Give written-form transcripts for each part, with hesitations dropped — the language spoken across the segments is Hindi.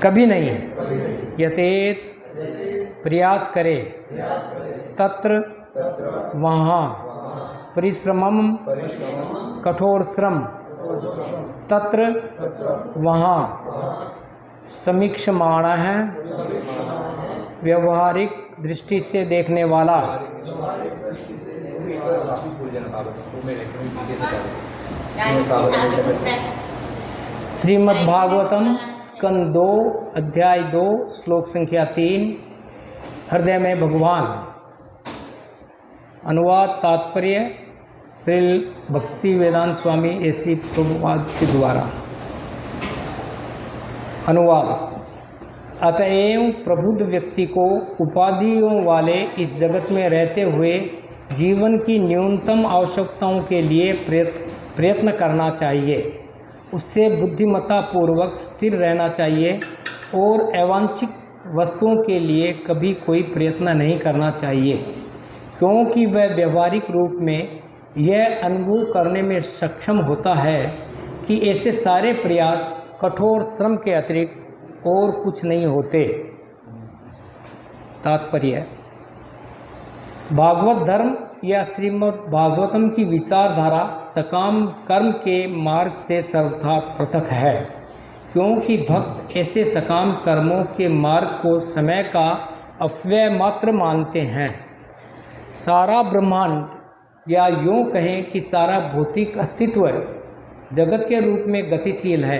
कभी नहीं यतेत प्रयास करे तत्र वहाँ परिश्रमम कठोर श्रम तत्र वहाँ समीक्षमाण है व्यवहारिक दृष्टि से देखने वाला। श्रीमद्भागवतम स्कंद 2 अध्याय 2 श्लोक संख्या 3 हृदय में भगवान। अनुवाद तात्पर्य श्री भक्ति वेदांत स्वामी एसी प्रभुपाद के द्वारा। अनुवाद। अतएव प्रबुद्ध व्यक्ति को उपाधियों वाले इस जगत में रहते हुए जीवन की न्यूनतम आवश्यकताओं के लिए प्रयत्न करना चाहिए। उससे बुद्धिमत्ता पूर्वक स्थिर रहना चाहिए और अवांछित वस्तुओं के लिए कभी कोई प्रयत्न नहीं करना चाहिए, क्योंकि वह व्यवहारिक रूप में यह अनुभव करने में सक्षम होता है कि ऐसे सारे प्रयास कठोर श्रम के अतिरिक्त और कुछ नहीं होते। तात्पर्य। भागवत धर्म या श्रीमद् भागवतम की विचारधारा सकाम कर्म के मार्ग से सर्वथा पृथक है, क्योंकि भक्त ऐसे सकाम कर्मों के मार्ग को समय का अपव्यय मात्र मानते हैं। सारा ब्रह्मांड या यूँ कहें कि सारा भौतिक अस्तित्व जगत के रूप में गतिशील है,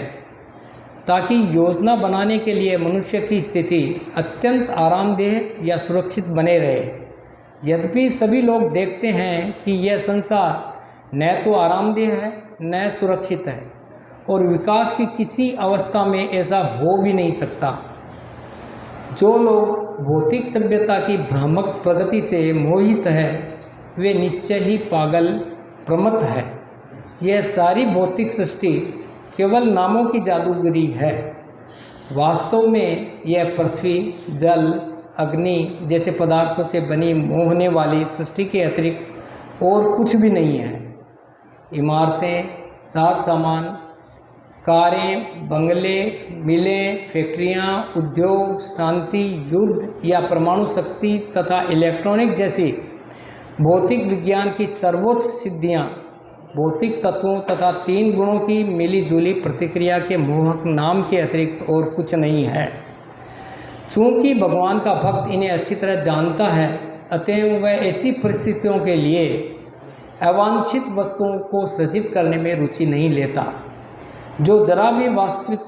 ताकि योजना बनाने के लिए मनुष्य की स्थिति अत्यंत आरामदेह या सुरक्षित बने रहे। यद्यपि सभी लोग देखते हैं कि यह संसार न तो आरामदेह है न सुरक्षित है, और विकास की किसी अवस्था में ऐसा हो भी नहीं सकता। जो लोग भौतिक सभ्यता की भ्रामक प्रगति से मोहित है, वे निश्चय ही पागल प्रमत्त है। यह सारी भौतिक सृष्टि केवल नामों की जादूगरी है। वास्तव में यह पृथ्वी, जल, अग्नि जैसे पदार्थों से बनी मोहने वाली सृष्टि के अतिरिक्त और कुछ भी नहीं है। इमारतें, साज सामान, कारें, बंगले, मिलें, फैक्ट्रियां, उद्योग, शांति, युद्ध या परमाणु शक्ति तथा इलेक्ट्रॉनिक जैसी भौतिक विज्ञान की सर्वोच्च सिद्धियां भौतिक तत्वों तथा 3 गुणों की मिलीजुली प्रतिक्रिया के मोहक नाम के अतिरिक्त और कुछ नहीं है। चूँकि भगवान का भक्त इन्हें अच्छी तरह जानता है, अतएव वह ऐसी परिस्थितियों के लिए अवांछित वस्तुओं को सृजित करने में रुचि नहीं लेता, जो जरा भी वास्तविक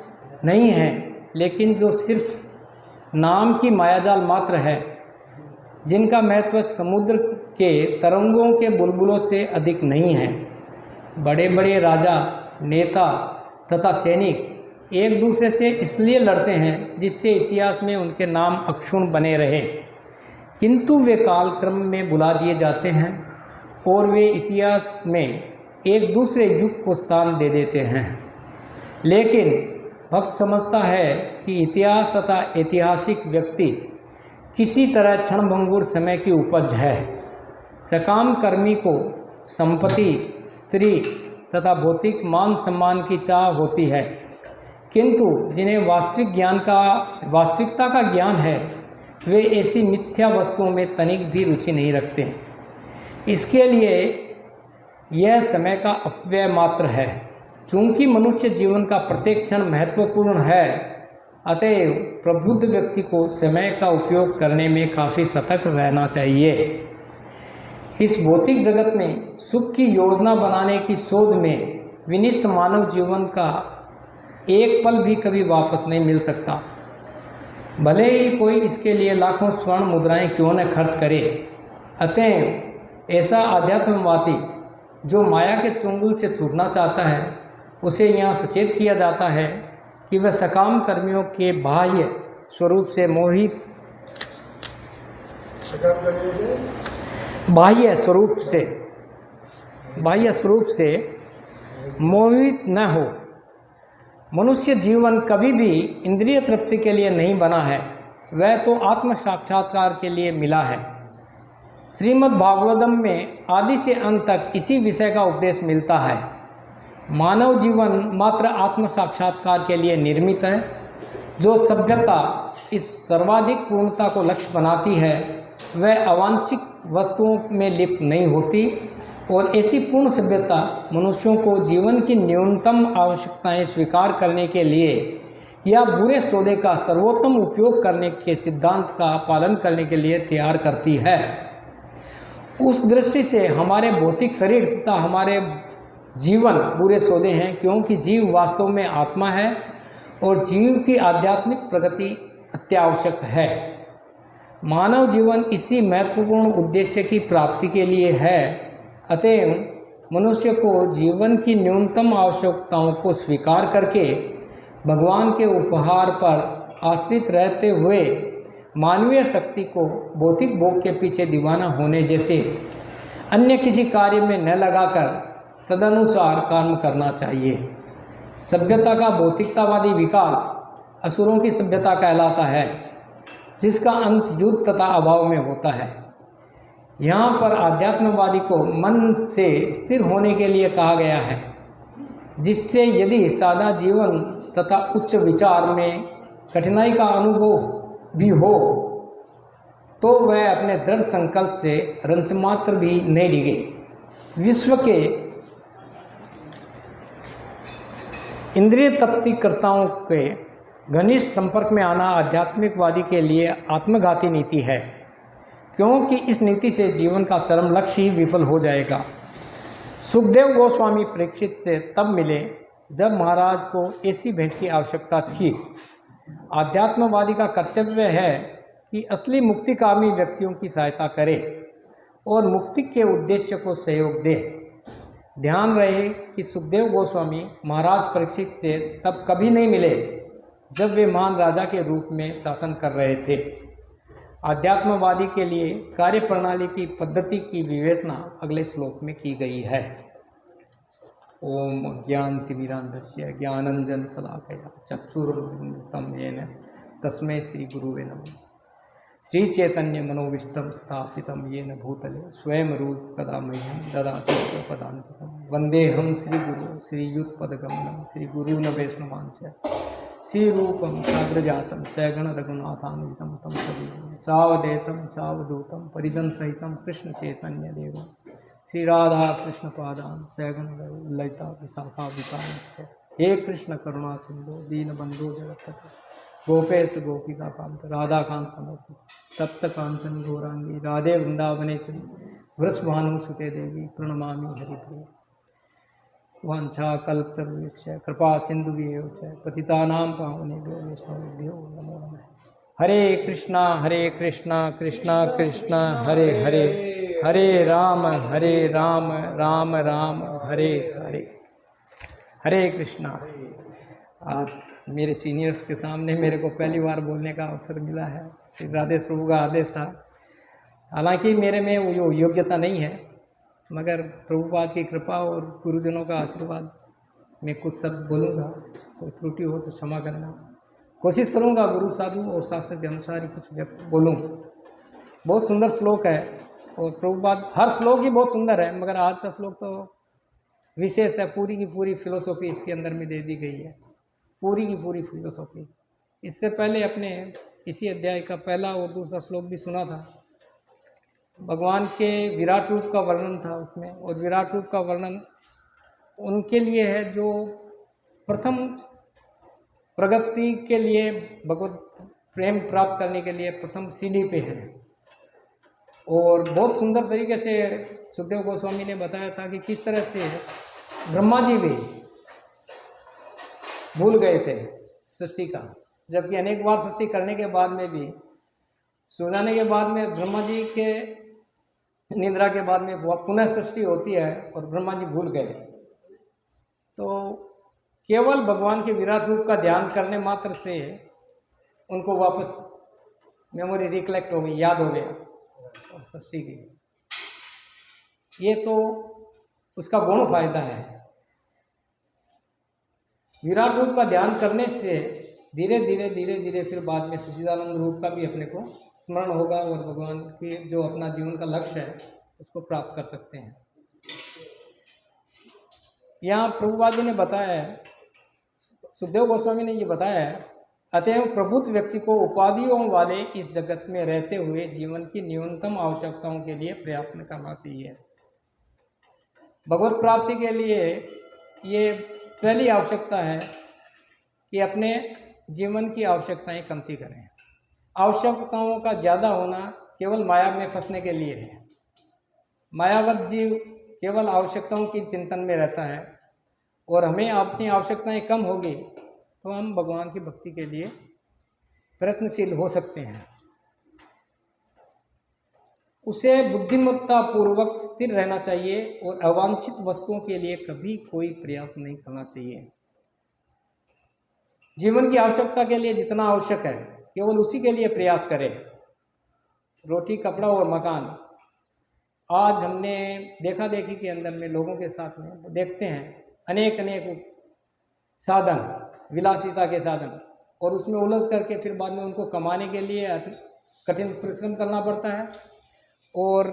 नहीं है, लेकिन जो सिर्फ नाम की मायाजाल मात्र है, जिनका महत्व समुद्र के तरंगों के बुलबुलों से अधिक नहीं है। बड़े बड़े राजा, नेता तथा सैनिक एक दूसरे से इसलिए लड़ते हैं जिससे इतिहास में उनके नाम अक्षुण्ण बने रहे, किंतु वे कालक्रम में बुला दिए जाते हैं और वे इतिहास में एक दूसरे युग को स्थान दे देते हैं। लेकिन भक्त समझता है कि इतिहास तथा ऐतिहासिक व्यक्ति किसी तरह क्षणभंगुर समय की उपज है। सकाम कर्मी को संपत्ति, स्त्री तथा भौतिक मान सम्मान की चाह होती है, किंतु जिन्हें वास्तविकता का ज्ञान है, वे ऐसी मिथ्या वस्तुओं में तनिक भी रुचि नहीं रखते। इसके लिए यह समय का अपव्यय मात्र है। चूँकि मनुष्य जीवन का प्रत्येक क्षण महत्वपूर्ण है, अतएव प्रबुद्ध व्यक्ति को समय का उपयोग करने में काफ़ी सतर्क रहना चाहिए। इस भौतिक जगत में सुख की योजना बनाने की शोध में विनिष्ट मानव जीवन का एक पल भी कभी वापस नहीं मिल सकता, भले ही कोई इसके लिए लाखों स्वर्ण मुद्राएं क्यों न खर्च करे। अतएव ऐसा आध्यात्मवादी जो माया के चुंगल से छूटना चाहता है, उसे यहाँ सचेत किया जाता है कि वह सकाम कर्मियों के बाह्य स्वरूप से मोहित न हो। मनुष्य जीवन कभी भी इंद्रिय तृप्ति के लिए नहीं बना है, वह तो आत्म साक्षात्कार के लिए मिला है। श्रीमद् भागवतम में आदि से अंत तक इसी विषय का उपदेश मिलता है। मानव जीवन मात्र आत्म साक्षात्कार के लिए निर्मित है। जो सभ्यता इस सर्वाधिक पूर्णता को लक्ष्य बनाती है वह अवांछित वस्तुओं में लिप्त नहीं होती, और ऐसी पूर्ण सभ्यता मनुष्यों को जीवन की न्यूनतम आवश्यकताएं स्वीकार करने के लिए या बुरे सौदे का सर्वोत्तम उपयोग करने के सिद्धांत का पालन करने के लिए तैयार करती है। उस दृष्टि से हमारे भौतिक शरीर तथा हमारे जीवन बुरे सौदे हैं, क्योंकि जीव वास्तव में आत्मा है और जीव की आध्यात्मिक प्रगति अत्यावश्यक है। मानव जीवन इसी महत्वपूर्ण उद्देश्य की प्राप्ति के लिए है। अतएव मनुष्य को जीवन की न्यूनतम आवश्यकताओं को स्वीकार करके भगवान के उपहार पर आश्रित रहते हुए मानवीय शक्ति को भौतिक भोग के पीछे दीवाना होने जैसे अन्य किसी कार्य में न लगाकर तदनुसार कर्म करना चाहिए। सभ्यता का भौतिकतावादी विकास असुरों की सभ्यता कहलाता है, जिसका अंत युद्ध तथा अभाव में होता है। यहाँ पर आध्यात्मवादी को मन से स्थिर होने के लिए कहा गया है, जिससे यदि सादा जीवन तथा उच्च विचार में कठिनाई का अनुभव भी हो तो वह अपने दृढ़ संकल्प से रंच मात्र भी नहीं डिगे। विश्व के इंद्रिय तृप्तिकर्ताओं के घनिष्ठ संपर्क में आना आध्यात्मिकवादी के लिए आत्मघाती नीति है, क्योंकि इस नीति से जीवन का चरम लक्ष्य ही विफल हो जाएगा। सुखदेव गोस्वामी परीक्षित से तब मिले जब महाराज को ऐसी भेंट की आवश्यकता थी। आध्यात्मवादी का कर्तव्य है कि असली मुक्तिकामी व्यक्तियों की सहायता करे और मुक्ति के उद्देश्य को सहयोग दे। ध्यान रहे कि सुखदेव गोस्वामी महाराज परीक्षित से तब कभी नहीं मिले जब वे महान राजा के रूप में शासन कर रहे थे। आध्यात्मवादी के लिए कार्य प्रणाली की पद्धति की विवेचना अगले श्लोक में की गई है। ओम ज्ञानतिमिरान्धस्य ज्ञानाञ्जन शलाकया चक्षुरुन्मिलितं येन तस्मै श्री गुरुवे नमः। श्री चैतन्य मनोविष्टम स्थापितं येन भूतले स्वयं रूप कदा मह्यं ददाति स्वपदान्तिकं। वन्देऽहं श्रीगुरु श्रीयुतपदगमनं श्रीगुरून् वैष्णवांश्च श्रीरूपं साग्रजातं सगण रघुनाथान्वितं तं सजीवं सावधूतं सावधूतं परिजनसहितं कृष्णचैतन्यदेवं श्री राधा कृष्ण पादान सगण ललिता विशाखा विकास। हे कृष्ण करुणा सिंधु दीनबंधु जगत्पते गोपेश गोपिका कांत राधा कांत नमोस्तुते तप्त कांचन गौरांगी राधे वृंदावनेश्वरी वृषभानुसुते देवी प्रणमामि हरिप्रिय। वांछा कल्पतरुश्च कृपा सिंधुभ्यो च पतितानां पावनेभ्यो वैष्णवेभ्यो नमो नमः। हरे कृष्णा कृष्णा कृष्णा हरे हरे, हरे राम राम राम हरे हरे। हरे कृष्णा। आज मेरे सीनियर्स के सामने मेरे को पहली बार बोलने का अवसर मिला है। श्री राधेश प्रभु का आदेश था। हालांकि मेरे में वो योग्यता नहीं है, मगर प्रभुपाद की कृपा और गुरुजनों का आशीर्वाद मैं कुछ शब्द बोलूँगा। कोई त्रुटि हो तो क्षमा करना। कोशिश करूँगा गुरु साधु और शास्त्र के अनुसार ही कुछ व्यक्त बोलूँ। बहुत सुंदर श्लोक है और प्रभुपाद हर श्लोक ही बहुत सुंदर है, मगर आज का श्लोक तो विशेष है। पूरी की पूरी फिलोसॉफी इसके अंदर में दे दी गई है, पूरी की पूरी फिलोसॉफी। इससे पहले अपने इसी अध्याय का पहला और दूसरा श्लोक भी सुना था। भगवान के विराट रूप का वर्णन था उसमें, और विराट रूप का वर्णन उनके लिए है जो प्रथम प्रगति के लिए भगवत प्रेम प्राप्त करने के लिए प्रथम सीढ़ी पे है। और बहुत सुंदर तरीके से सुखदेव गोस्वामी ने बताया था कि किस तरह से ब्रह्मा जी भी भूल गए थे सृष्टि का, जबकि अनेक बार सृष्टि करने के बाद में भी सो जाने के बाद में ब्रह्मा जी के निद्रा के बाद में पुनः सृष्टि होती है और ब्रह्मा जी भूल गए। तो केवल भगवान के विराट रूप का ध्यान करने मात्र से उनको वापस मेमोरी रिकलेक्ट हो गई, याद हो गया और सृष्टि की। ये तो उसका गौण फायदा है। विराट रूप का ध्यान करने से धीरे धीरे फिर बाद में सच्चिदानंद रूप का भी अपने को स्मरण होगा और भगवान की जो अपना जीवन का लक्ष्य है उसको प्राप्त कर सकते हैं। यहाँ प्रभुपाद जी ने बताया है, सुखदेव गोस्वामी ने ये बताया है अतएव प्रबुद्ध व्यक्ति को उपाधियों वाले इस जगत में रहते हुए जीवन की न्यूनतम आवश्यकताओं के लिए प्रयत्न करना चाहिए। भगवत प्राप्ति के लिए ये पहली आवश्यकता है कि अपने जीवन की आवश्यकताएं कमती करें। आवश्यकताओं का ज़्यादा होना केवल माया में फंसने के लिए है। मायावत जीव केवल आवश्यकताओं की चिंतन में रहता है, और हमें अपनी आवश्यकताएं कम होगी तो हम भगवान की भक्ति के लिए प्रयत्नशील हो सकते हैं। उसे बुद्धिमत्ता पूर्वक स्थिर रहना चाहिए और अवांछित वस्तुओं के लिए कभी कोई प्रयास नहीं करना चाहिए। जीवन की आवश्यकता के लिए जितना आवश्यक है केवल उसी के लिए प्रयास करें। रोटी, कपड़ा और मकान। आज हमने देखा देखी के अंदर में लोगों के साथ में देखते हैं अनेक साधन, विलासिता के साधन, और उसमें उलझ करके फिर बाद में उनको कमाने के लिए कठिन परिश्रम करना पड़ता है और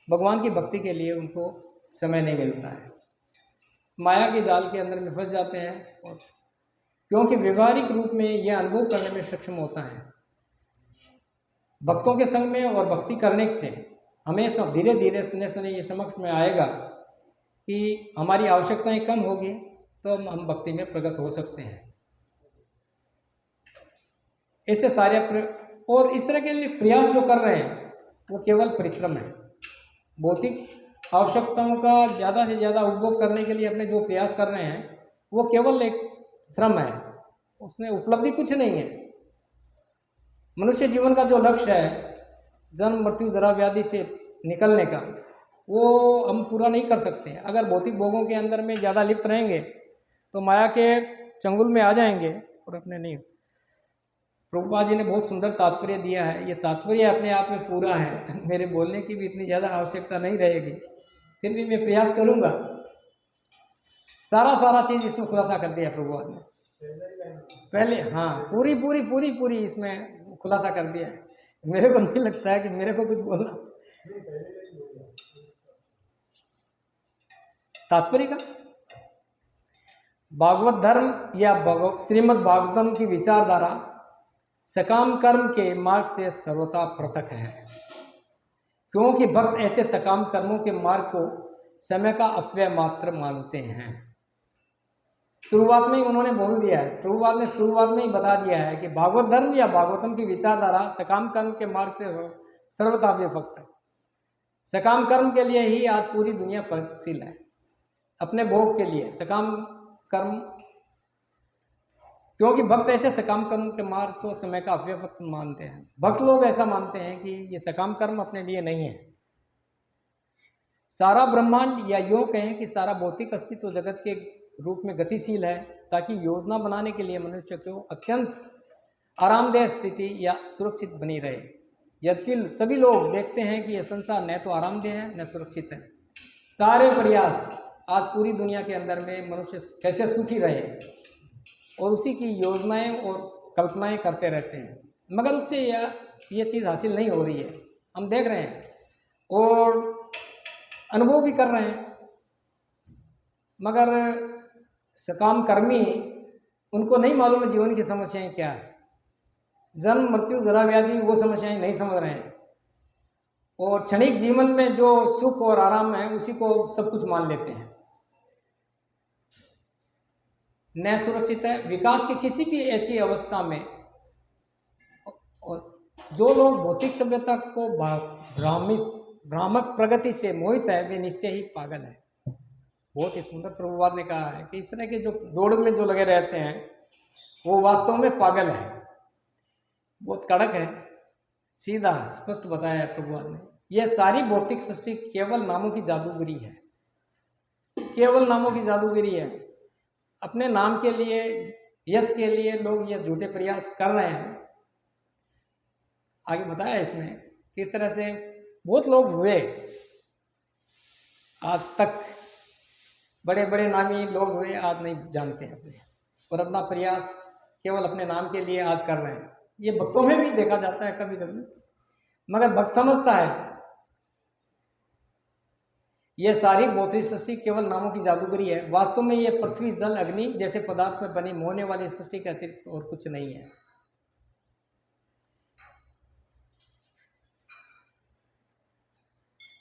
भगवान की भक्ति के लिए उनको समय नहीं मिलता है। माया के जाल के अंदर में फंस जाते हैं, और क्योंकि व्यवहारिक रूप में यह अनुभव करने में सक्षम होता है। भक्तों के संग में और भक्ति करने से हमें सब धीरे धीरे स्नेह ये समझ में आएगा कि हमारी आवश्यकताएं कम होगी तो हम भक्ति में प्रगत हो सकते हैं। ऐसे सारे और इस तरह के लिए प्रयास जो कर रहे हैं वो केवल परिश्रम है। भौतिक आवश्यकताओं का ज़्यादा से ज़्यादा उपभोग करने के लिए अपने जो प्रयास कर रहे हैं वो केवल एक श्रम है, उसमें उपलब्धि कुछ नहीं है। मनुष्य जीवन का जो लक्ष्य है जन्म, मृत्यु, जरा, व्याधि से निकलने का, वो हम पूरा नहीं कर सकते। अगर भौतिक भोगों के अंदर में ज़्यादा लिप्त रहेंगे तो माया के चंगुल में आ जाएंगे और अपने नहीं। प्रभुपाद जी ने बहुत सुंदर तात्पर्य दिया है। ये तात्पर्य अपने आप में पूरा है, मेरे बोलने की भी इतनी ज़्यादा आवश्यकता नहीं रहेगी, फिर भी मैं प्रयास करूँगा। सारा चीज़ इसमें खुलासा कर दिया प्रभुपाद ने पहले। हाँ, पूरी इसमें खुलासा कर दिया है। मेरे को नहीं लगता है कि मेरे को कुछ बोलना तात्पर्य का। भागवत धर्म या श्रीमद् भागवतम की विचारधारा सकाम कर्म के मार्ग से सर्वथा पृथक है, क्योंकि भक्त ऐसे सकाम कर्मों के मार्ग को समय का अपव्यय मात्र मानते हैं। शुरुआत में ही उन्होंने बोल दिया है, प्रभुपाद ने शुरुआत में ही बता दिया है कि भागवत धर्म या भागवतम की विचारधारा सकाम कर्म के मार्ग से सर्वथा विभक्त है। सकाम कर्म के लिए ही आज पूरी दुनिया प्रगतिशील है, अपने भोग के लिए सकाम कर्म, क्योंकि भक्त ऐसे सकाम कर्म के मार्ग को समय का अव्यक्त मानते हैं। भक्त लोग ऐसा मानते हैं कि ये सकाम कर्म अपने लिए नहीं है। सारा ब्रह्मांड या यूँ कहें कि सारा भौतिक अस्तित्व जगत के रूप में गतिशील है, ताकि योजना बनाने के लिए मनुष्य को अत्यंत आरामदेह स्थिति या सुरक्षित बनी रहे। यद्यपि सभी लोग देखते हैं कि यह संसार न तो आरामदेह है न सुरक्षित है। सारे प्रयास आज पूरी दुनिया के अंदर में मनुष्य कैसे सुखी रहे और उसी की योजनाएं और कल्पनाएं करते रहते हैं, मगर उससे यह चीज़ हासिल नहीं हो रही है। हम देख रहे हैं और अनुभव भी कर रहे हैं, मगर सकाम कर्मी उनको नहीं मालूम है जीवन की समस्याएं क्या है। जन्म, मृत्यु, जरा, व्याधि वो समस्याएं नहीं समझ रहे हैं, और क्षणिक जीवन में जो सुख और आराम है उसी को सब कुछ मान लेते हैं। न सुरक्षित है विकास की किसी भी ऐसी अवस्था में। जो लोग भौतिक सभ्यता को भ्रामक प्रगति से मोहित है वे निश्चय ही पागल है। बहुत ही सुंदर प्रभुपाद ने कहा है कि इस तरह के जो दौड़ में जो लगे रहते हैं वो वास्तव में पागल है। बहुत कड़क है, सीधा स्पष्ट बताया है प्रभुपाद ने। यह सारी भौतिक सृष्टि केवल नामों की जादूगरी है, केवल नामों की जादूगरी है। अपने नाम के लिए, यश के लिए लोग ये झूठे प्रयास कर रहे हैं। आगे बताया इसमें किस तरह से बहुत लोग हुए आज तक, बड़े बड़े नामी लोग हुए, आज नहीं जानते हैं अपने, और अपना प्रयास केवल अपने नाम के लिए आज कर रहे हैं। ये भक्तों में भी देखा जाता है कभी कभी, मगर भक्त समझता है यह सारी भौतिक सृष्टि केवल नामों की जादूगरी है। वास्तव में यह पृथ्वी, जल, अग्नि जैसे पदार्थ में बनी मोहने वाली सृष्टि के अतिरिक्त और कुछ नहीं है।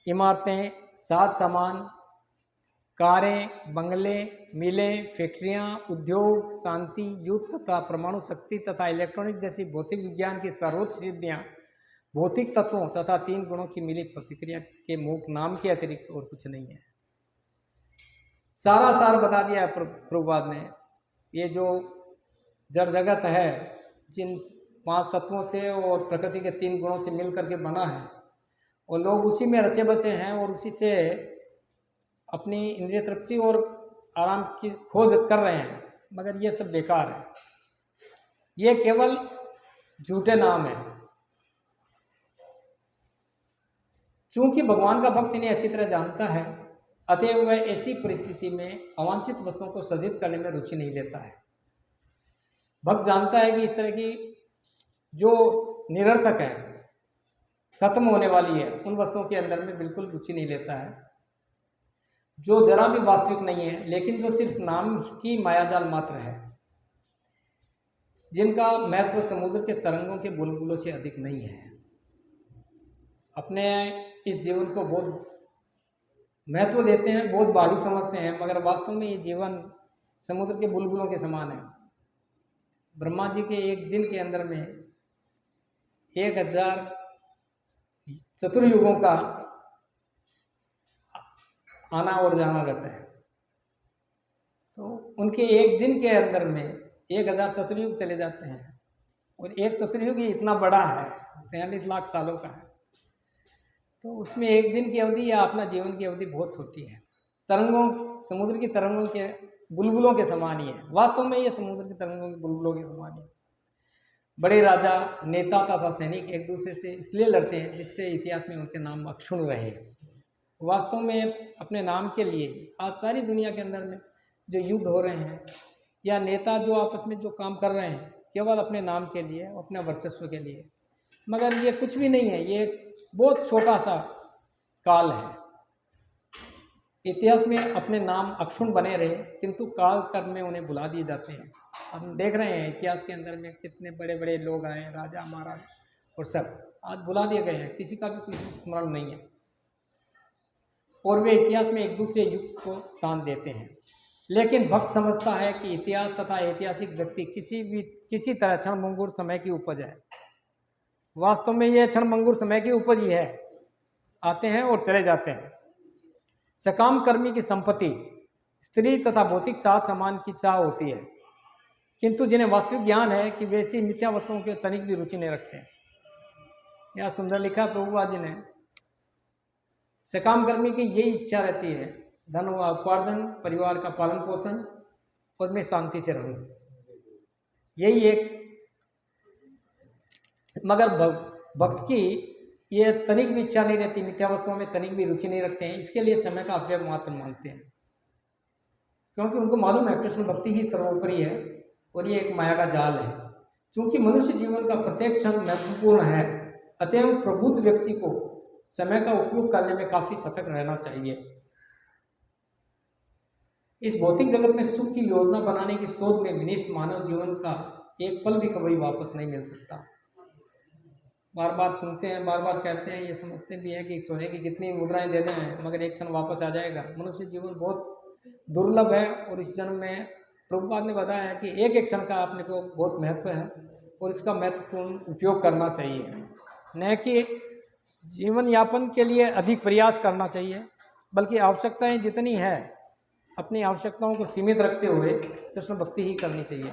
इमारतें, साज सामान, कारें, बंगले, मिलें, फैक्ट्रियां, उद्योग, शांति, युद्ध तथा परमाणु शक्ति तथा इलेक्ट्रॉनिक जैसी भौतिक विज्ञान की सर्वोच्च सिद्धियां भौतिक तत्वों तथा 3 गुणों की मिली प्रतिक्रिया के मूक नाम के अतिरिक्त और कुछ नहीं है। सारा सार बता दिया प्रभुपाद ने। ये जो जड़ जगत है, जिन 5 तत्वों से और प्रकृति के 3 गुणों से मिल करके बना है, और लोग उसी में रचे बसे हैं और उसी से अपनी इंद्रिय तृप्ति और आराम की खोज कर रहे हैं, मगर ये सब बेकार है। ये केवल झूठे नाम है। चूंकि भगवान का भक्त इन्हें अच्छी तरह जानता है, अतएव वह ऐसी परिस्थिति में अवांछित वस्तुओं को सज्जित करने में रुचि नहीं लेता है। भक्त जानता है कि इस तरह की जो निरर्थक है, खत्म होने वाली है, उन वस्तुओं के अंदर में बिल्कुल रुचि नहीं लेता है, जो जरा भी वास्तविक नहीं है, लेकिन जो सिर्फ नाम की मायाजाल मात्र है, जिनका महत्व समुद्र के तरंगों के बुलबुलों से अधिक नहीं है। अपने इस जीवन को बहुत महत्व देते हैं, बहुत भारी समझते हैं, मगर वास्तव में ये जीवन समुद्र के बुलबुलों के समान है। ब्रह्मा जी के एक दिन के अंदर में 1000 चतुर्युगों का आना और जाना रहता है। तो उनके एक दिन के अंदर में 1000 चतुर्युग चले जाते हैं, और एक चतुर्युग ही इतना बड़ा है, 43 लाख सालों का है। तो उसमें एक दिन की अवधि या अपना जीवन की अवधि बहुत छोटी है। तरंगों, समुद्र की तरंगों के बुलबुलों के समान ही है। वास्तव में ये समुद्र की तरंगों के बुलबुलों के समान ही है। बड़े राजा, नेता तथा सैनिक एक दूसरे से इसलिए लड़ते हैं जिससे इतिहास में उनके नाम अक्षुण्ण रहे। वास्तव में अपने नाम के लिए आज सारी दुनिया के अंदर में जो युद्ध हो रहे हैं, या नेता जो आपस में जो काम कर रहे हैं, केवल अपने नाम के लिए, अपने वर्चस्व के लिए, मगर ये कुछ भी नहीं है। ये बहुत छोटा सा काल है। इतिहास में अपने नाम अक्षुण्ण बने रहे, किंतु काल कर्म में उन्हें भुला दिए जाते हैं। हम देख रहे हैं इतिहास के अंदर में कितने बड़े बड़े लोग आए, राजा महाराज, और सब आज भुला दिए गए हैं, किसी का भी कुछ स्मरण नहीं है। और वे इतिहास में एक दूसरे युग को स्थान देते हैं। लेकिन भक्त समझता है कि इतिहास तथा ऐतिहासिक व्यक्ति किसी तरह क्षणभंगुर समय की उपज है। वास्तव में यह क्षणभंगुर समय की उपज ही है। आते हैं और चले जाते हैं। सकाम कर्मी की संपत्ति स्त्री तथा भौतिक साथ सामान की चाह होती है, किंतु जिन्हें वास्तविक ज्ञान है कि वैसी मिथ्या वस्तुओं के तनिक भी रुचि नहीं रखते हैं। यह सुंदर लिखा प्रभुपाद जी ने। सकाम कर्मी की यही इच्छा रहती है, धन उपार्जन, परिवार का पालन पोषण, और मैं शांति से रहूं। यही एक, मगर भक्त की ये तनिक भी इच्छा नहीं रहती, मिथ्या वस्तुओं में तनिक भी रुचि नहीं रखते हैं। इसके लिए समय का अपव्यय मात्र मानते हैं, क्योंकि उनको मालूम है कृष्ण भक्ति ही सर्वोपरि है और ये एक माया का जाल है। क्योंकि मनुष्य जीवन का प्रत्येक क्षण महत्वपूर्ण है, अतएव प्रबुद्ध व्यक्ति को समय का उपयोग करने में काफी सतर्क रहना चाहिए। इस भौतिक जगत में सुख की योजना बनाने की शोध में विनिष्ट मानव जीवन का एक पल भी कभी वापस नहीं मिल सकता। बार बार सुनते हैं, बार बार कहते हैं, ये समझते भी हैं कि सोने की कितनी मुद्राएं दे दें, मगर एक क्षण वापस आ जाएगा। मनुष्य जीवन बहुत दुर्लभ है, और इस जन्म में प्रभुपाद ने बताया है कि एक एक क्षण का अपने को बहुत महत्व है, और इसका महत्वपूर्ण उपयोग करना चाहिए। न कि जीवन यापन के लिए अधिक प्रयास करना चाहिए, बल्कि आवश्यकताएं जितनी है अपनी आवश्यकताओं को सीमित रखते हुए कृष्ण भक्ति ही करनी चाहिए।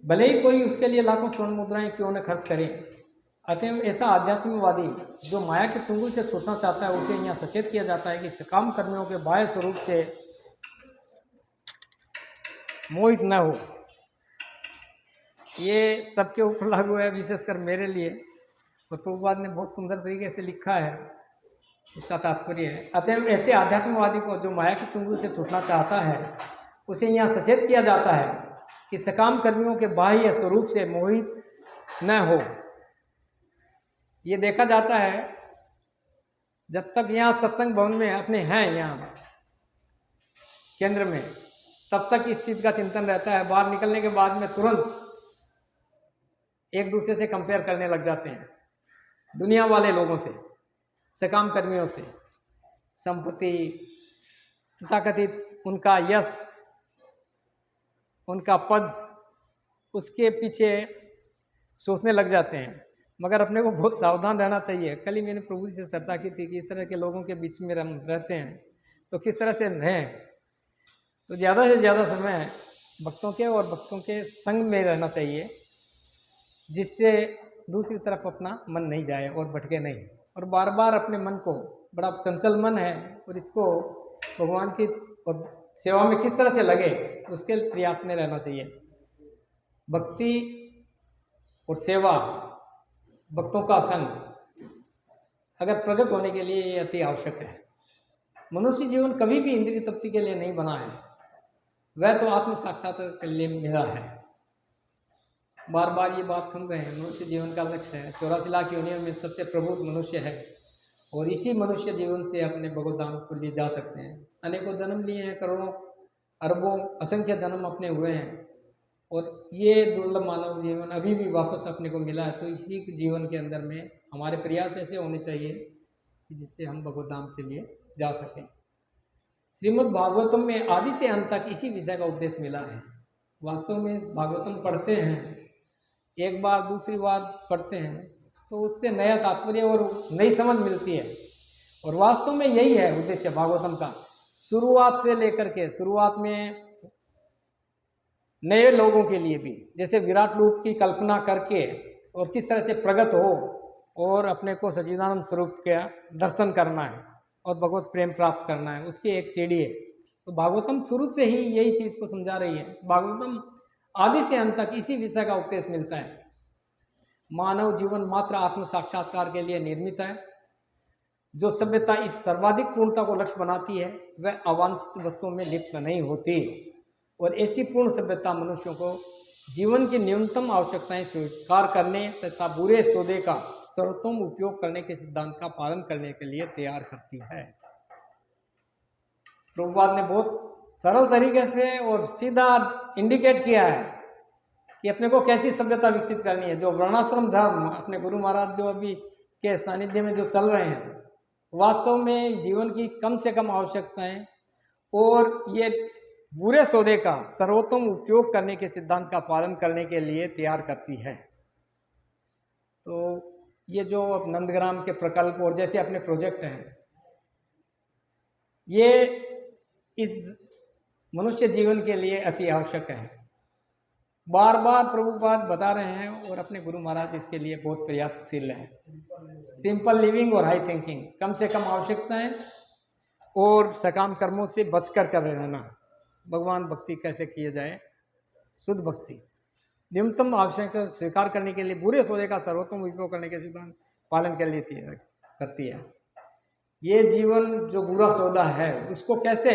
भले ही कोई उसके लिए लाखों स्वर्ण मुद्राएं क्यों न खर्च करे। अतएव ऐसा आध्यात्मिकवादी जो माया के चुंगल से छूटना चाहता है, उसे यहाँ सचेत किया जाता है कि सकाम कर्मियों के बाह्य स्वरूप से मोहित न हो। ये सबके ऊपर लागू है, विशेषकर मेरे लिए। और प्रभुपाद ने बहुत सुंदर तरीके से लिखा है, इसका तात्पर्य है। अतएव ऐसे आध्यात्मिकवादी को जो माया के चुंगल से छूटना चाहता है, उसे यहाँ सचेत किया जाता है कि सकाम कर्मियों के बाह्य स्वरूप से मोहित न हो। ये देखा जाता है जब तक यहाँ सत्संग भवन में अपने हैं यहाँ केंद्र में, तब तक इस चीज़ का चिंतन रहता है। बाहर निकलने के बाद में तुरंत एक दूसरे से कंपेयर करने लग जाते हैं, दुनिया वाले लोगों से, सकाम कर्मियों से, संपत्ति, तथाकथित उनका यश, उनका पद, उसके पीछे सोचने लग जाते हैं। मगर अपने को बहुत सावधान रहना चाहिए। कल ही मैंने प्रभु जी से चर्चा की थी कि इस तरह के लोगों के बीच में हम रहते हैं तो किस तरह से रहें। तो ज़्यादा से ज़्यादा समय भक्तों के और भक्तों के संग में रहना चाहिए, जिससे दूसरी तरफ अपना मन नहीं जाए और भटके नहीं। और बार बार अपने मन को, बड़ा चंचल मन है और इसको भगवान की और सेवा में किस तरह से लगे, उसके प्रयास में रहना चाहिए। भक्ति और सेवा, भक्तों का संग अगर प्रगट होने के लिए ये अति आवश्यक है। मनुष्य जीवन कभी भी इंद्रिय तृप्ति के लिए नहीं बना है, वह तो आत्म साक्षात्कार के लिए मिला है। बार बार ये बात सुन रहे हैं, मनुष्य जीवन का लक्ष्य है 84 लाख योनियों में सबसे प्रबुद्ध मनुष्य है और इसी मनुष्य जीवन से अपने भगवत धाम को लिए जा सकते हैं। अनेकों जन्म लिए हैं, करोड़ों अरबों असंख्य जन्म अपने हुए हैं और ये दुर्लभ मानव जीवन अभी भी वापस अपने को मिला है। तो इसी जीवन के अंदर में हमारे प्रयास ऐसे होने चाहिए कि जिससे हम भगवत धाम के लिए जा सकें। श्रीमद् भागवतम में आदि से अंत तक इसी विषय का उपदेश मिला है। वास्तव में भागवतम पढ़ते हैं, एक बार दूसरी बार पढ़ते हैं तो उससे नया तात्पर्य और नई समझ मिलती है। और वास्तव में यही है उद्देश्य भागवतम का, शुरुआत से लेकर के, शुरुआत में नए लोगों के लिए भी, जैसे विराट रूप की कल्पना करके और किस तरह से प्रगट हो और अपने को सच्चिदानंद स्वरूप का दर्शन करना है और भगवत प्रेम प्राप्त करना है, उसकी एक सीढ़ी है। तो भागवतम शुरू से ही यही चीज़ को समझा रही है। भागवतम आदि से अंत तक इसी विषय का उपदेश मिलता है। मानव जीवन मात्र आत्म साक्षात्कार के लिए निर्मित है। जो सभ्यता इस सर्वाधिक पूर्णता को लक्ष्य बनाती है वह अवांछित वस्तुओं में लिप्त नहीं होती और ऐसी पूर्ण सभ्यता मनुष्यों को जीवन की न्यूनतम आवश्यकताएं स्वीकार करने तथा बुरे सौदे का सर्वोत्तम उपयोग करने के सिद्धांत का पालन करने के लिए तैयार करती है। प्रभुपाद ने बहुत सरल तरीके से और सीधा इंडिकेट किया है कि अपने को कैसी सभ्यता विकसित करनी है। जो वर्णाश्रम धर्म अपने गुरु महाराज जो अभी के सानिध्य में जो चल रहे हैं, वास्तव में जीवन की कम से कम आवश्यकताएं और ये बुरे सौदे का सर्वोत्तम उपयोग करने के सिद्धांत का पालन करने के लिए तैयार करती है। तो ये जो अब नंदग्राम के प्रकल्प और जैसे अपने प्रोजेक्ट हैं, ये इस मनुष्य जीवन के लिए अति आवश्यक है। बार बार प्रभुपाद बता रहे हैं और अपने गुरु महाराज इसके लिए बहुत प्रयासशील हैं। सिंपल लिविंग और हाई थिंकिंग, कम से कम आवश्यकताएं और सकाम कर्मों से बचकर कर रहना। भगवान भक्ति कैसे किए जाए, शुद्ध भक्ति, न्यूनतम आवश्यकता स्वीकार करने के लिए बुरे सौदे का सर्वोत्तम उपयोग करने के सिद्धांत पालन के लिए करती है। ये जीवन जो बुरा सौदा है उसको कैसे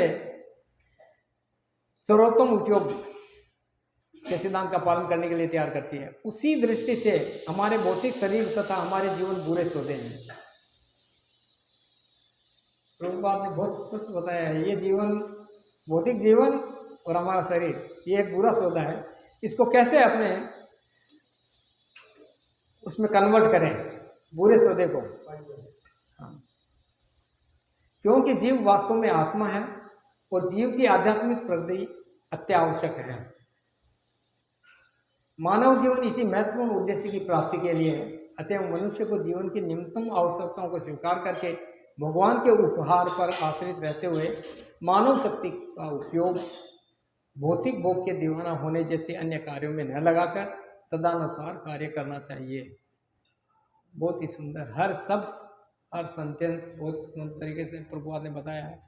सर्वोत्तम उपयोग के सिद्धांत का पालन करने के लिए तैयार करती है। उसी दृष्टि से हमारे भौतिक शरीर तथा हमारे जीवन बुरे सौदे हैं। प्रभुपाद ने बहुत स्पष्ट बताया है, ये जीवन, भौतिक जीवन और हमारा शरीर, ये एक बुरा सौदा है। इसको कैसे अपने उसमें कन्वर्ट करें, बुरे सौदे को। क्योंकि जीव वास्तव में आत्मा है और जीव की आध्यात्मिक प्रगति अत्यावश्यक है। मानव जीवन इसी महत्वपूर्ण उद्देश्य की प्राप्ति के लिए है। अतः मनुष्य को जीवन की न्यूनतम आवश्यकताओं को स्वीकार करके भगवान के उपहार पर आश्रित रहते हुए मानव शक्ति का उपयोग भौतिक भोग के दीवाना होने जैसे अन्य कार्यों में न लगाकर तदनुसार कार्य करना चाहिए। बहुत ही सुंदर, हर शब्द, हर सेंटेंस बहुत सुंदर तरीके से प्रभुपाद ने बताया है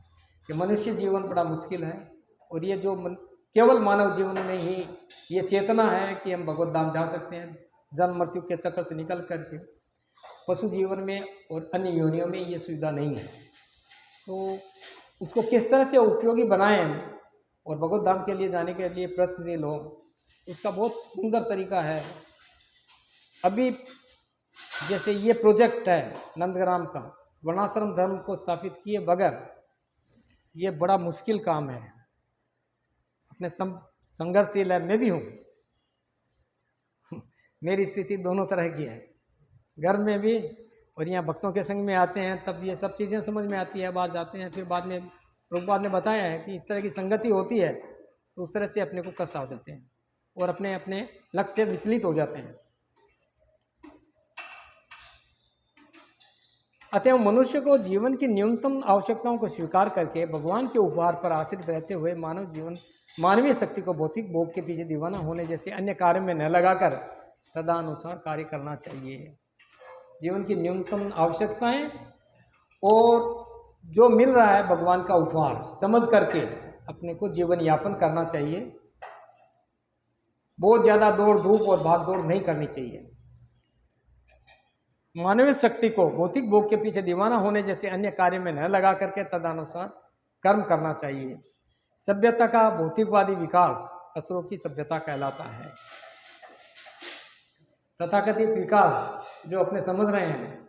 कि मनुष्य जीवन बड़ा मुश्किल है और ये जो केवल मानव जीवन में ही ये चेतना है कि हम भगवत धाम जा सकते हैं। जन्म मृत्यु के चक्कर से निकल करके पशु जीवन में और अन्य योनियों में ये सुविधा नहीं है। तो उसको किस तरह से उपयोगी बनाएं और भगवत धाम के लिए जाने के लिए प्रयत्नशील हो, उसका बहुत सुंदर तरीका है। अभी जैसे ये प्रोजेक्ट है नंदग्राम का, वर्णाश्रम धर्म को स्थापित किए बगैर ये बड़ा मुश्किल काम है। अपने संघर्षशील है, मैं भी हूँ मेरी स्थिति दोनों तरह की है, घर में भी और यहाँ भक्तों के संग में आते हैं तब ये सब चीज़ें समझ में आती है। बाहर जाते हैं फिर बाद में प्रभुपाद ने बताया है कि इस तरह की संगति होती है तो उस तरह से अपने को कष्ट आ जाते हैं और अपने अपने लक्ष्य से विचलित हो जाते हैं। अतः मनुष्य को जीवन की न्यूनतम आवश्यकताओं को स्वीकार करके भगवान के उपहार पर आश्रित रहते हुए मानवीय शक्ति को भौतिक भोग के पीछे दीवाना होने जैसे अन्य कार्य में न लगाकर तदनुसार कार्य करना चाहिए। जीवन की न्यूनतम आवश्यकताएं और जो मिल रहा है भगवान का उपहार समझ करके अपने को जीवन यापन करना चाहिए। बहुत ज़्यादा दौड़ धूप और भाग दौड़ नहीं करनी चाहिए। मानवीय शक्ति को भौतिक भोग के पीछे दीवाना होने जैसे अन्य कार्य में न लगा करके तदनुसार कर्म करना चाहिए। सभ्यता का भौतिकवादी विकास असुरों की सभ्यता कहलाता है। तथाकथित विकास जो अपने समझ रहे हैं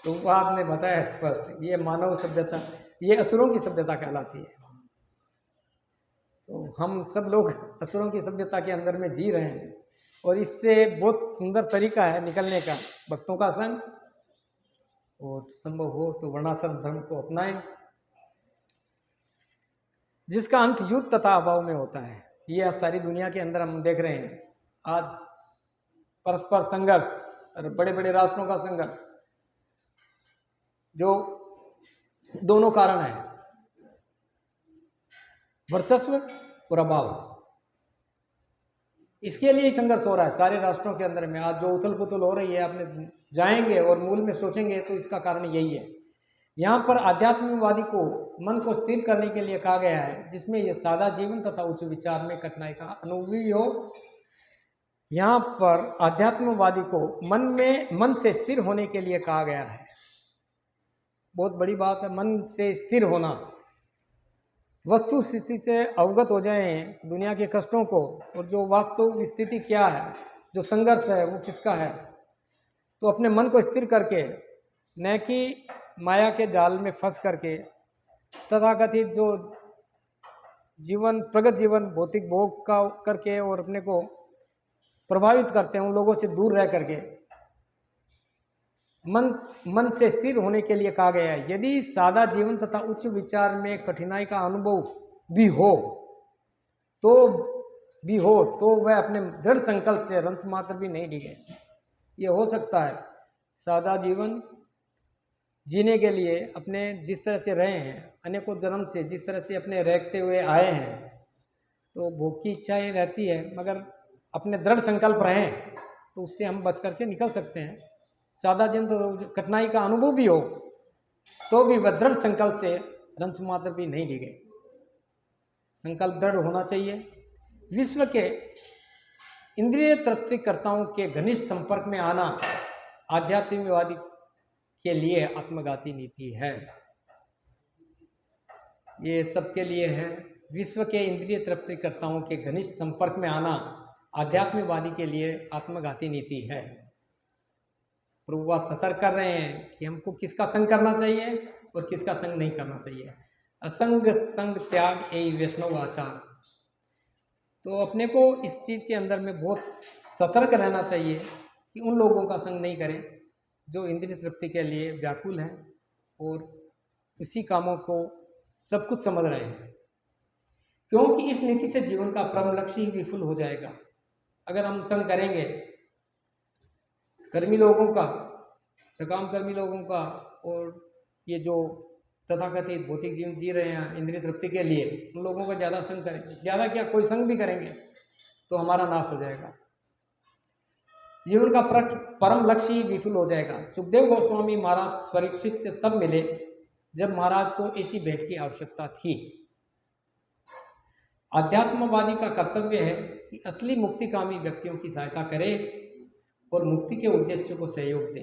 तो आपने बताया स्पष्ट, ये मानव सभ्यता ये असुरों की सभ्यता कहलाती है। तो हम सब लोग असुरों की सभ्यता के अंदर में जी रहे हैं और इससे बहुत सुंदर तरीका है निकलने का, भक्तों का संग, और संभव हो तो वर्णाश्रम धर्म को अपनाएं जिसका अंत युद्ध तथा अभाव में होता है। ये सारी दुनिया के अंदर हम देख रहे हैं आज परस्पर संघर्ष और बड़े बड़े राष्ट्रों का संघर्ष, जो दोनों कारण है, वर्चस्व और अभाव। इसके लिए ही संघर्ष हो रहा है सारे राष्ट्रों के अंदर में। आज जो उथल पुथल हो रही है, आपने जाएंगे और मूल में सोचेंगे तो इसका कारण यही है। यहाँ पर आध्यात्मिकवादी को मन को स्थिर करने के लिए कहा गया है जिसमें यह सादा जीवन तथा उच्च विचार में कठिनाई का अनुभव हो। यहाँ पर आध्यात्मवादी को मन से स्थिर होने के लिए कहा गया है। बहुत बड़ी बात है मन से स्थिर होना। वस्तु स्थिति से अवगत हो जाएं दुनिया के कष्टों को और जो वास्तविक स्थिति क्या है, जो संघर्ष है वो किसका है, तो अपने मन को स्थिर करके, न कि माया के जाल में फंस करके तथाकथित जो जीवन प्रगत जीवन भौतिक भोग का करके और अपने को प्रभावित करते हैं उन लोगों से दूर रह करके मन से स्थिर होने के लिए कहा गया है। यदि सादा जीवन तथा उच्च विचार में कठिनाई का अनुभव भी हो तो वह अपने दृढ़ संकल्प से रंस मात्र भी नहीं डिगे। ये हो सकता है सादा जीवन जीने के लिए अपने जिस तरह से रहे हैं, अनेकों जन्म से जिस तरह से अपने रहते हुए आए हैं, तो भोग की इच्छाएं रहती है, मगर अपने दृढ़ संकल्प रहें तो उससे हम बच करके निकल सकते हैं। सादा जीवन तो कठिनाई का अनुभव भी हो तो भी वह दृढ़ संकल्प से रंस मात्र भी नहीं डिगे। संकल्प दृढ़ होना चाहिए। विश्व के इंद्रिय तृप्तिकर्ताओं के घनिष्ठ संपर्क में आना आध्यात्मिकवादी के लिए आत्मघाती नीति है। ये सबके लिए है। विश्व के इंद्रिय तृप्तिकर्ताओं के घनिष्ठ संपर्क में आना आध्यात्मिकवादी के लिए आत्मघाती नीति है। प्रभुपाद सतर्क कर रहे हैं कि हमको किसका संग करना चाहिए और किसका संग नहीं करना चाहिए। असंग संग त्याग एवं वैष्णव आचार। तो अपने को इस चीज़ के अंदर में बहुत सतर्क रहना चाहिए कि उन लोगों का संग नहीं करें जो इंद्रिय तृप्ति के लिए व्याकुल हैं और उसी कामों को सब कुछ समझ रहे हैं, क्योंकि इस नीति से जीवन का परम लक्ष्य ही विफल हो जाएगा। अगर हम संग करेंगे कर्मी लोगों का, सकाम कर्मी लोगों का, और ये जो तथाकथित भौतिक जीवन जी रहे हैं इंद्रिय तृप्ति के लिए, उन लोगों का ज़्यादा संग करेंगे, ज़्यादा क्या कोई संग भी करेंगे तो हमारा नाश हो जाएगा। जीवन का परम लक्ष्य ही विफल हो जाएगा। सुखदेव गोस्वामी महाराज परीक्षित से तब मिले जब महाराज को इसी भेंट की आवश्यकता थी। आध्यात्मवादी का कर्तव्य है कि असली मुक्तिकामी व्यक्तियों की सहायता करे और मुक्ति के उद्देश्य को सहयोग दे।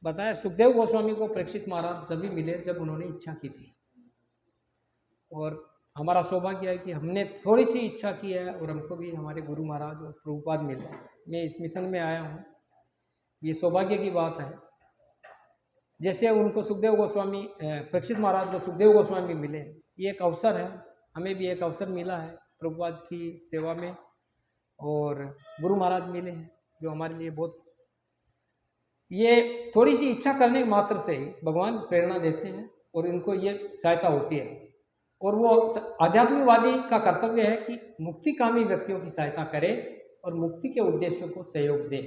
बताया सुखदेव गोस्वामी को परीक्षित महाराज सभी मिले जब उन्होंने इच्छा की थी, और हमारा सौभाग्य है कि हमने थोड़ी सी इच्छा की है और हमको भी हमारे गुरु महाराज और प्रभुपाद मिले। मैं इस मिशन में आया हूँ, ये सौभाग्य की बात है। जैसे उनको सुखदेव गोस्वामी, परीक्षित महाराज को सुखदेव गोस्वामी मिले, ये एक अवसर है, हमें भी एक अवसर मिला है प्रभुपाद की सेवा में, और गुरु महाराज मिले हैं जो हमारे लिए बहुत, ये थोड़ी सी इच्छा करने मात्र से ही भगवान प्रेरणा देते हैं और इनको ये सहायता होती है। और वो आध्यात्मिकवादी का कर्तव्य है कि मुक्तिकामी व्यक्तियों की सहायता करे और मुक्ति के उद्देश्यों को सहयोग दे।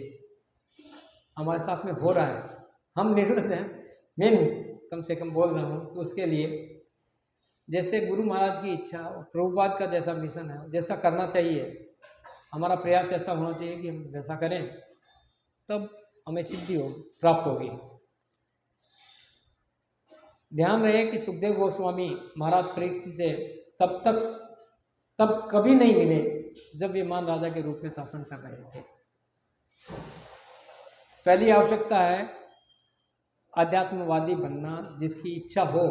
हमारे साथ में हो रहा है, हम निर्णय हैं, मैं कम से कम बोल रहा हूँ कि उसके लिए जैसे गुरु महाराज की इच्छा और प्रभुपाद का जैसा मिशन है, जैसा करना चाहिए, हमारा प्रयास ऐसा होना चाहिए कि हम वैसा करें, तब हमें सिद्धि होगी, प्राप्त होगी। ध्यान रहे कि सुखदेव गोस्वामी महाराज परीक्षित से तब कभी नहीं मिले जब वे मान राजा के रूप में शासन कर रहे थे। पहली आवश्यकता है आध्यात्मवादी बनना, जिसकी इच्छा हो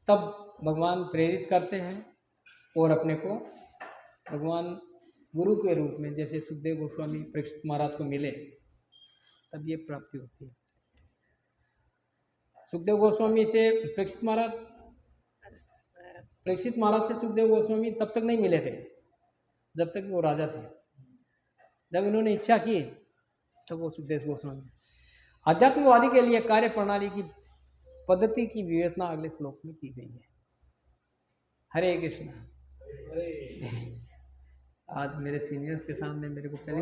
तब भगवान प्रेरित करते हैं और अपने को भगवान गुरु के रूप में, जैसे सुखदेव गोस्वामी परीक्षित महाराज को मिले, तब ये प्राप्ति होती है। सुखदेव गोस्वामी से परीक्षित महाराज से सुखदेव गोस्वामी तब तक नहीं मिले थे जब तक वो राजा थे। जब इन्होंने इच्छा की तो वो सुखदेव गोस्वामी। आध्यात्मवादी के लिए कार्य प्रणाली की पद्धति की विवेचना अगले श्लोक में की गई है। हरे कृष्ण। आज मेरे सीनियर्स के सामने मेरे को पहले